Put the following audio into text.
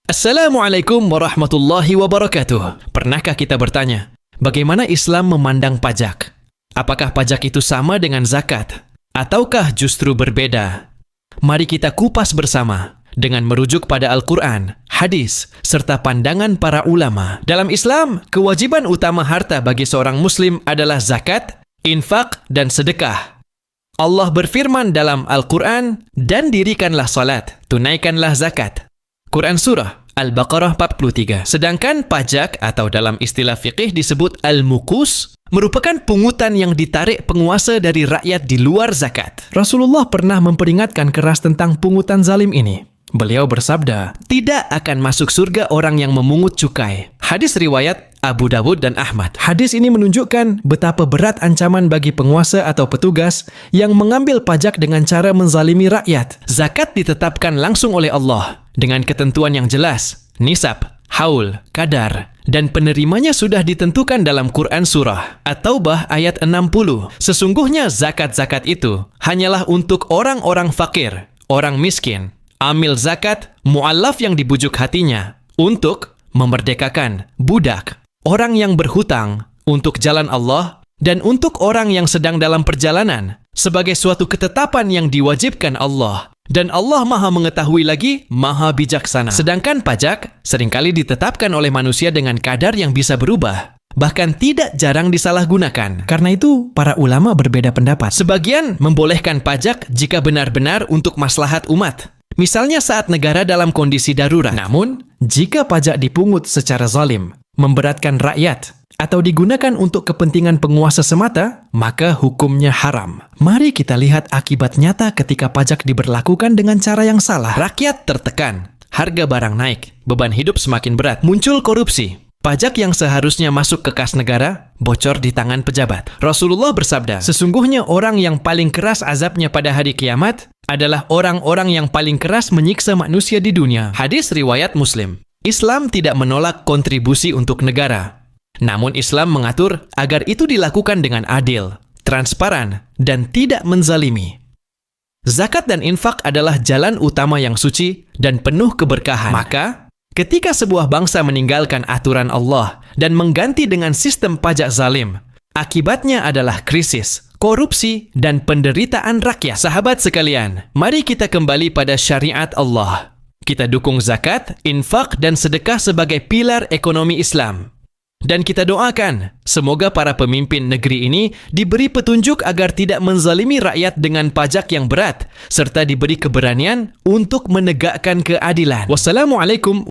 Assalamualaikum warahmatullahi wabarakatuh. Pernahkah kita bertanya, bagaimana Islam memandang pajak? Apakah pajak itu sama dengan zakat? Ataukah justru berbeda? Mari kita kupas bersama dengan merujuk pada Al-Quran, hadis, serta pandangan para ulama. Dalam Islam, kewajiban utama harta bagi seorang muslim adalah zakat, infak, dan sedekah. Allah berfirman dalam Al-Quran, dan dirikanlah salat, tunaikanlah zakat. Quran Surah Al-Baqarah 43. Sedangkan pajak atau dalam istilah fiqih disebut al-mukus merupakan pungutan yang ditarik penguasa dari rakyat di luar zakat. Rasulullah pernah memperingatkan keras tentang pungutan zalim ini. Beliau bersabda, tidak akan masuk surga orang yang memungut cukai. Hadis riwayat Abu Dawud dan Ahmad. Hadis ini menunjukkan betapa berat ancaman bagi penguasa atau petugas yang mengambil pajak dengan cara menzalimi rakyat. Zakat ditetapkan langsung oleh Allah dengan ketentuan yang jelas, nisab, haul, kadar, dan penerimanya sudah ditentukan dalam Quran Surah At-Taubah ayat 60. Sesungguhnya zakat-zakat itu hanyalah untuk orang-orang fakir, orang miskin, amil zakat, mu'allaf yang dibujuk hatinya, untuk memerdekakan budak, orang yang berhutang, untuk jalan Allah, dan untuk orang yang sedang dalam perjalanan, sebagai suatu ketetapan yang diwajibkan Allah. Dan Allah Maha mengetahui lagi, Maha bijaksana. Sedangkan pajak seringkali ditetapkan oleh manusia dengan kadar yang bisa berubah, bahkan tidak jarang disalahgunakan. Karena itu, para ulama berbeda pendapat. Sebagian membolehkan pajak jika benar-benar untuk maslahat umat. Misalnya saat negara dalam kondisi darurat. Namun, jika pajak dipungut secara zalim, memberatkan rakyat, atau digunakan untuk kepentingan penguasa semata, maka hukumnya haram. Mari kita lihat akibat nyata ketika pajak diberlakukan dengan cara yang salah. Rakyat tertekan, harga barang naik, beban hidup semakin berat, muncul korupsi. Pajak yang seharusnya masuk ke kas negara, bocor di tangan pejabat. Rasulullah bersabda, sesungguhnya orang yang paling keras azabnya pada hari kiamat adalah orang-orang yang paling keras menyiksa manusia di dunia. Hadis riwayat Muslim. Islam tidak menolak kontribusi untuk negara. Namun Islam mengatur agar itu dilakukan dengan adil, transparan, dan tidak menzalimi. Zakat dan infak adalah jalan utama yang suci dan penuh keberkahan. Maka, ketika sebuah bangsa meninggalkan aturan Allah dan mengganti dengan sistem pajak zalim, akibatnya adalah krisis, korupsi, dan penderitaan rakyat. Sahabat sekalian, mari kita kembali pada syariat Allah. Kita dukung zakat, infak, dan sedekah sebagai pilar ekonomi Islam. Dan kita doakan, semoga para pemimpin negeri ini diberi petunjuk agar tidak menzalimi rakyat dengan pajak yang berat, serta diberi keberanian untuk menegakkan keadilan. Wassalamualaikum